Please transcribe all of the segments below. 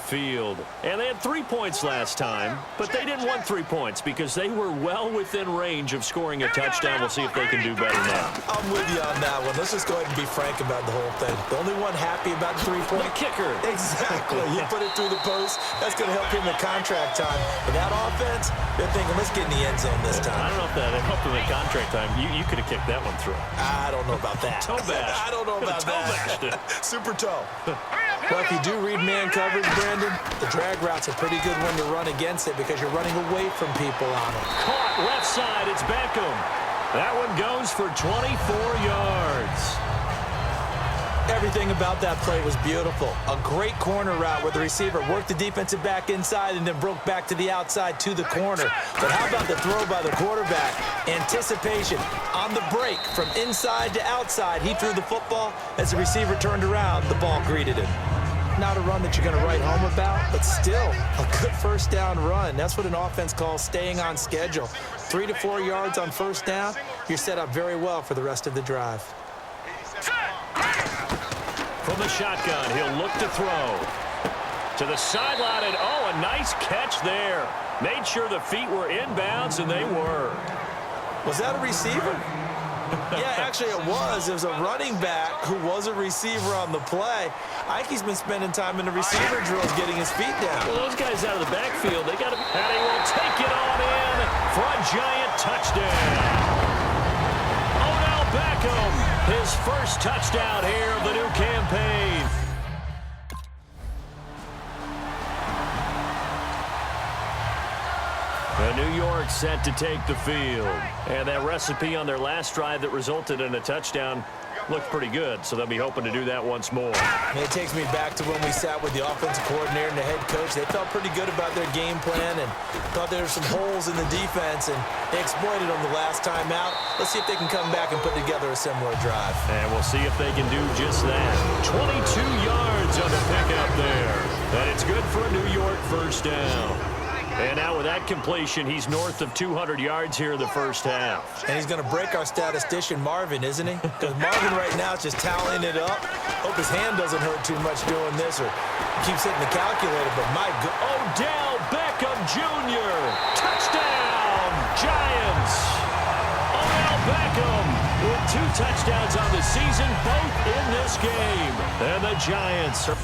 field. And they had 3 points last time, but they didn't want 3 points because they were well within range of scoring a touchdown. We'll see if they can do better now. I'm with you on that one. Let's just go ahead and be frank about the whole thing. The only one happy about the 3-point. The kicker. Exactly. You put it through the post. That's going to help him in contract time. But that offense, they're thinking, let's get in the end zone this time. I don't know if that helped him in contract time. You could have kicked that one through. I don't know about that. Toe bash. I don't know about that. Super toe. Well, if you do read man coverage, Brandon, the drag route's a pretty good one to run against it because you're running away from people on it. Caught left side. It's Beckham. That one goes for 24 yards. Everything about that play was beautiful. A great corner route where the receiver worked the defensive back inside and then broke back to the outside to the corner. But how about the throw by the quarterback? Anticipation on the break from inside to outside. He threw the football. As the receiver turned around, the ball greeted him. Not a run that you're going to write home about, but still a good first down run. That's what an offense calls staying on schedule. 3 to 4 yards on first down, you're set up very well for the rest of the drive. From the shotgun, he'll look to throw. To the sideline, and oh, a nice catch there. Made sure the feet were inbounds, and they were. Was that a receiver? Yeah, actually it was. It was a running back who was a receiver on the play. I think he's been spending time in the receiver drills getting his feet down. Well, those guys out of the backfield, they got to... And he will take it on in for a giant touchdown. Odell Beckham, his first touchdown here of the new campaign. New York set to take the field. And that recipe on their last drive that resulted in a touchdown looked pretty good, so they'll be hoping to do that once more. And it takes me back to when we sat with the offensive coordinator and the head coach. They felt pretty good about their game plan and thought there were some holes in the defense, and they exploited them the last time out. Let's see if they can come back and put together a similar drive. And we'll see if they can do just that. 22 yards on the pickup there. And it's good for a New York first down. And now with that completion, he's north of 200 yards here in the first half. And he's going to break our statistician, Marvin, isn't he? Because Marvin right now is just tallying it up. Hope his hand doesn't hurt too much doing this or keeps hitting the calculator. But my good, Odell Beckham Jr. Touchdown, Giants. Odell Beckham with 2 touchdowns on the season, both in this game. And the Giants are...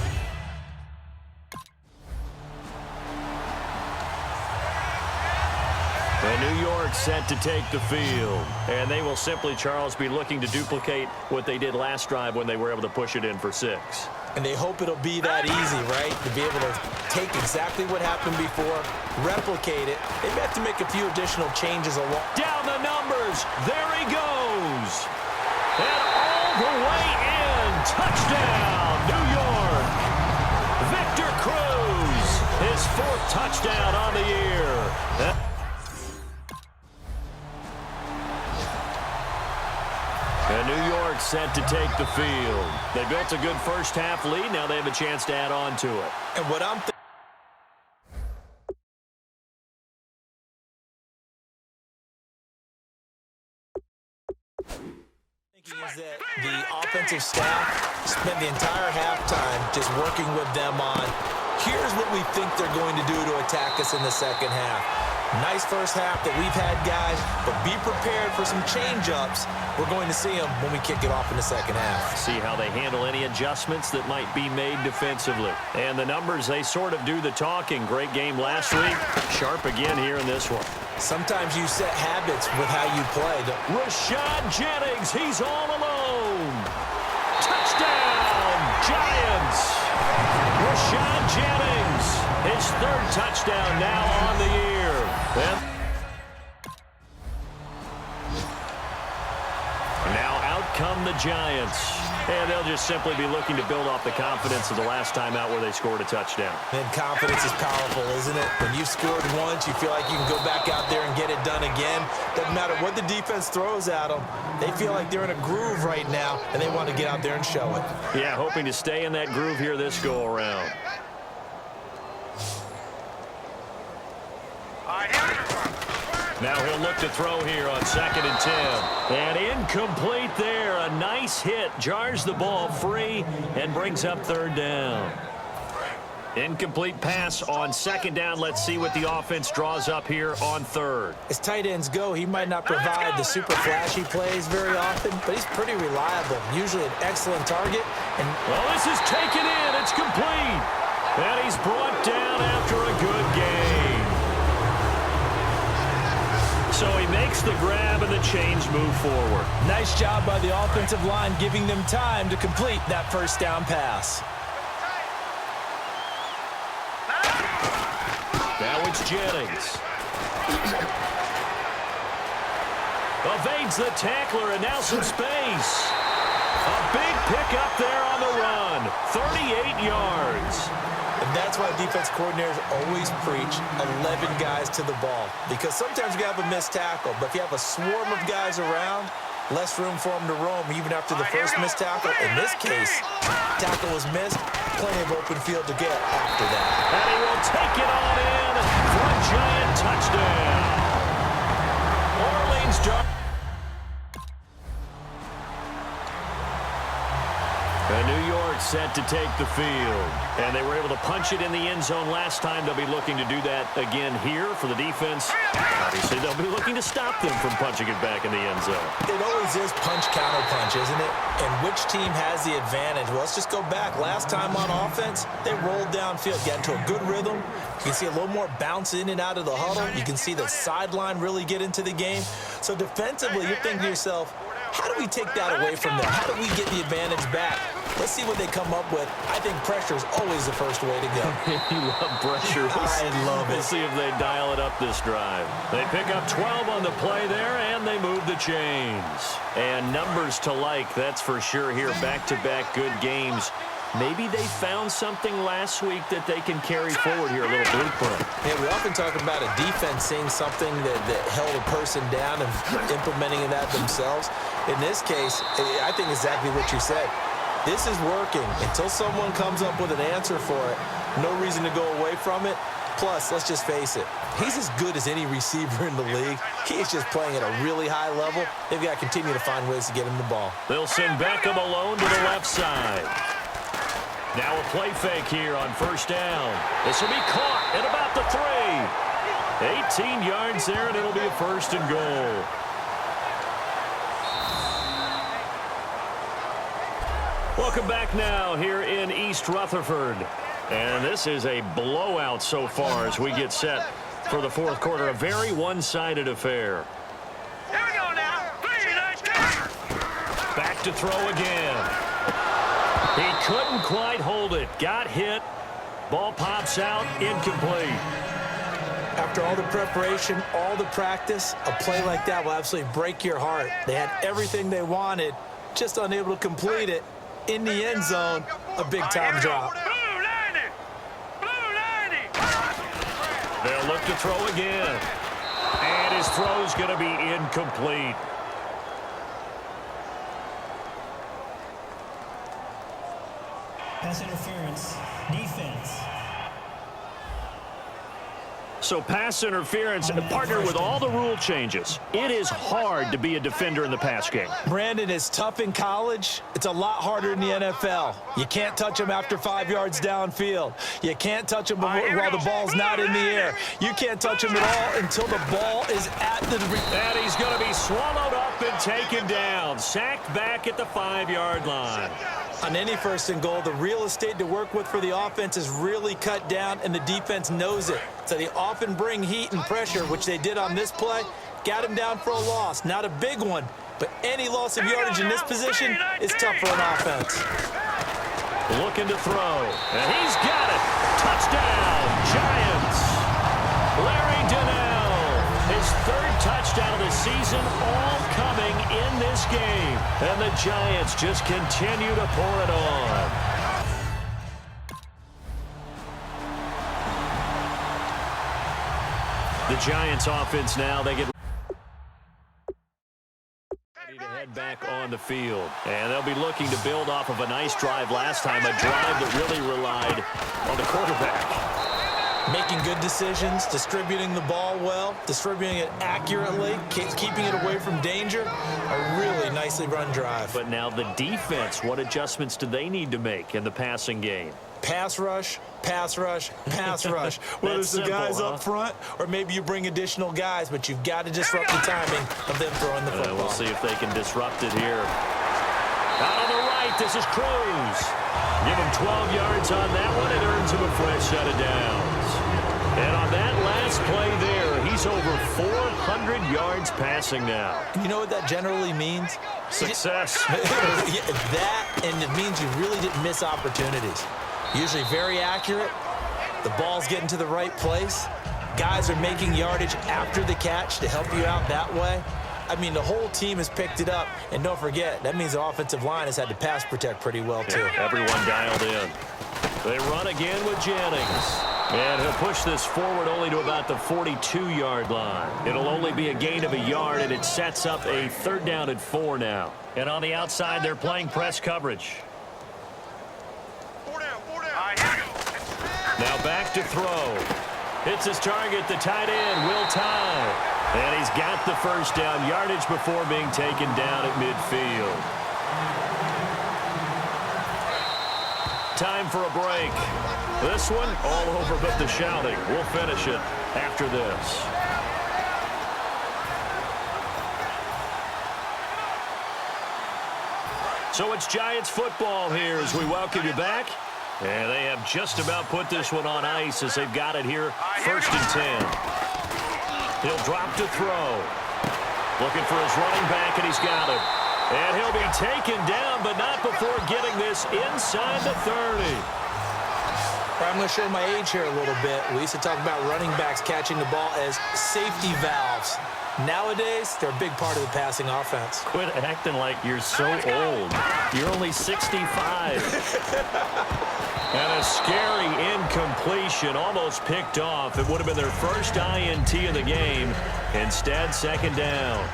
And New York set to take the field. And they will simply, Charles, be looking to duplicate what they did last drive when they were able to push it in for 6. And they hope it'll be that easy, right? To be able to take exactly what happened before, replicate it. They may have to make a few additional changes along. Down the numbers. There he goes. And all the way in. Touchdown, New York. Victor Cruz, his 4th touchdown on the year. And New York set to take the field. They built a good first half lead. Now they have a chance to add on to it. And what I'm thinking is that the offensive staff spent the entire halftime just working with them on, here's what we think they're going to do to attack us in the second half. Nice first half that we've had, guys, but be prepared for some change-ups. We're going to see them when we kick it off in the second half. See how they handle any adjustments that might be made defensively. And the numbers, they sort of do the talking. Great game last week. Sharp again here in this one. Sometimes you set habits with how you play. Rashad Jennings, he's all alone. Touchdown, Giants. Rashad Jennings, his 3rd touchdown now on the year. Now out come the Giants. And they'll just simply be looking to build off the confidence of the last time out where they scored a touchdown. And confidence is powerful, isn't it? When you've scored once, you feel like you can go back out there and get it done again. Doesn't matter what the defense throws at them. They feel like they're in a groove right now, and they want to get out there and show it. Yeah, hoping to stay in that groove here this go-around. Now he'll look to throw here on 2nd and 10. And incomplete there. A nice hit. Jars the ball free and brings up 3rd down. Incomplete pass on second down. Let's see what the offense draws up here on third. As tight ends go, he might not provide the super flashy plays very often, but he's pretty reliable, usually an excellent target. And well, this is taken in. It's complete. And he's brought down after a good game. So he makes the grab and the chains move forward. Nice job by the offensive line giving them time to complete that first down pass. Now it's Jennings. Evades the tackler and now some space. A big pickup there on the run. 38 yards. And that's why defense coordinators always preach 11 guys to the ball. Because sometimes you have a missed tackle, but if you have a swarm of guys around, less room for them to roam even after the first missed tackle. In this case, tackle was missed, plenty of open field to get after that. And he will take it on in for a giant touchdown. Orleans Dark. And New York set to take the field. And they were able to punch it in the end zone last time. They'll be looking to do that again here for the defense. Obviously, they'll be looking to stop them from punching it back in the end zone. It always is punch-counter-punch, isn't it? And which team has the advantage? Well, let's just go back. Last time on offense, they rolled downfield, got into a good rhythm. You can see a little more bounce in and out of the huddle. You can see the sideline really get into the game. So defensively, you're thinking to yourself, how do we take that away from them? How do we get the advantage back? Let's see what they come up with. I think pressure is always the first way to go. You love pressure. I love it. We'll see if they dial it up this drive. They pick up 12 on the play there, and they move the chains. And numbers to like, that's for sure here. Back-to-back good games. Maybe they found something last week that they can carry forward here, a little blueprint. Yeah, we often talk about a defense seeing something that held a person down and implementing that themselves. In this case, I think exactly what you said. This is working. Until someone comes up with an answer for it, no reason to go away from it. Plus, let's just face it, he's as good as any receiver in the league. He's just playing at a really high level. They've got to continue to find ways to get him the ball. They'll send Beckham alone to the left side. Now a play fake here on first down. This will be caught at about the 3. 18 yards there, and it'll be a first and goal. Welcome back now here in East Rutherford. And this is a blowout so far as we get set for the fourth quarter. A very one-sided affair. Here we go now. Back to throw again. He couldn't quite hold it. Got hit. Ball pops out. Incomplete. After all the preparation, all the practice, a play like that will absolutely break your heart. They had everything they wanted, just unable to complete it. In the end zone, a big-time drop. They'll look to throw again. And his throw's going to be incomplete. Pass interference, defense. So pass interference, partner with all the rule changes. It is hard to be a defender in the pass game. Brandon, is tough in college. It's a lot harder in the NFL. You can't touch him after 5 yards downfield. You can't touch him while the ball's not in the air. You can't touch him at all until the ball is at the... And he's going to be swallowed up and taken down. Sacked back at the 5-yard line. On any first and goal, the real estate to work with for the offense is really cut down, and the defense knows it. So they often bring heat and pressure, which they did on this play. Got him down for a loss. Not a big one, but any loss of yardage in this position is tough for an offense. Looking to throw, and he's got it. Touchdown, Giants. Larry Donnell, his third touchdown of the season, all coming in this game. And the Giants just continue to pour it on. The Giants offense now, they get ready to head back on the field. And they'll be looking to build off of a nice drive last time, a drive that really relied on the quarterback. Making good decisions, distributing the ball well, distributing it accurately, keeping it away from danger. A really nicely run drive. But now the defense, what adjustments do they need to make in the passing game? pass rush, pass rush, pass rush. Whether it's the guys up front or maybe you bring additional guys, but you've got to disrupt the timing of them throwing the football. We'll see if they can disrupt it here. Out on the right, this is Cruz. Give him 12 yards on that one. It earns him a fresh set of downs. And on that last play there, he's over 400 yards passing now. You know what that generally means? Success. That, and it means you really didn't miss opportunities. Usually very accurate. The ball's getting to the right place. Guys are making yardage after the catch to help you out that way. I mean, the whole team has picked it up. And don't forget, that means the offensive line has had to pass protect pretty well, too. Yeah, everyone dialed in. They run again with Jennings. And he'll push this forward only to about the 42-yard line. It'll only be a gain of a yard, and it sets up a 3rd down and 4 now. And on the outside, they're playing press coverage. 4 down. Now back to throw. Hits his target, the tight end, Will Tye. And he's got the first down yardage before being taken down at midfield. Time for a break. This one all over but the shouting. We'll finish it after this. So it's Giants football here as we welcome you back. And they have just about put this one on ice as they've got it here, 1st and 10. He'll drop to throw. Looking for his running back, and he's got it. And he'll be taken down, but not before getting this inside the 30. I'm going to show my age here a little bit. We used to talk about running backs catching the ball as safety valves. Nowadays, they're a big part of the passing offense. Quit acting like you're so old. You're only 65. And a scary incompletion, almost picked off. It would have been their first INT of the game. Instead, 2nd down.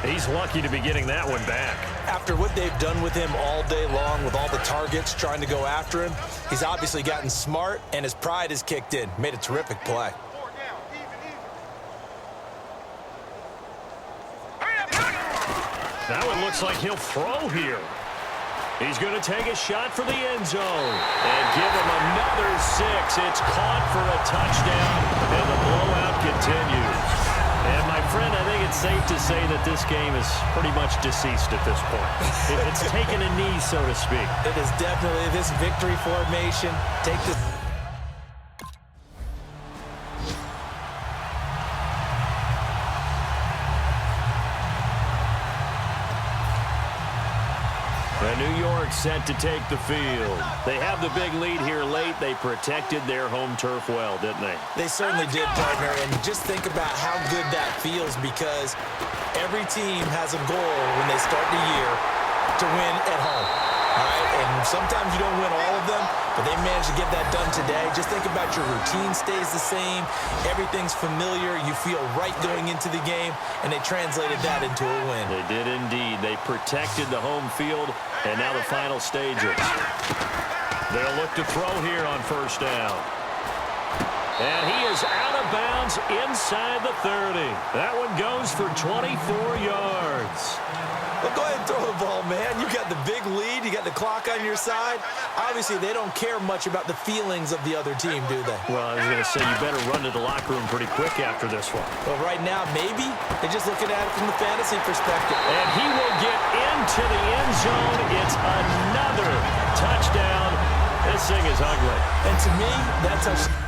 He's lucky to be getting that one back. After what they've done with him all day long, with all the targets trying to go after him, he's obviously gotten smart, and his pride has kicked in. Made a terrific play. 4 down. Now it looks like he'll throw here. He's going to take a shot for the end zone and give him another 6. It's caught for a touchdown, and the blowout continues. And, my friend, I think it's safe to say that this game is pretty much deceased at this point. It's taken a knee, so to speak. It is definitely this victory formation. Take this. New York set to take the field. They have the big lead here late. They protected their home turf well, didn't they? They certainly did, partner. And just think about how good that feels, because every team has a goal when they start the year to win at home. All right? And sometimes you don't win all of them, but they managed to get that done today. Just think about your routine stays the same. Everything's familiar. You feel right going into the game, and they translated that into a win. They did indeed. They protected the home field, and now the final stages. They'll look to throw here on 1st down. And he is out of bounds inside the 30. That one goes for 24 yards. Well, go ahead and throw the ball, man. You got the big lead. You got the clock on your side. Obviously, they don't care much about the feelings of the other team, do they? Well, I was going to say, you better run to the locker room pretty quick after this one. Well, right now, maybe. They're just looking at it from the fantasy perspective. And he will get into the end zone. It's another touchdown. This thing is ugly. And to me, that touchdown.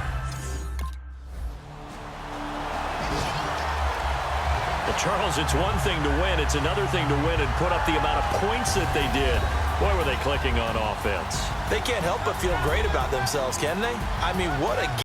Charles, it's one thing to win. It's another thing to win and put up the amount of points that they did. Boy, were they clicking on offense. They can't help but feel great about themselves, can they? I mean, what a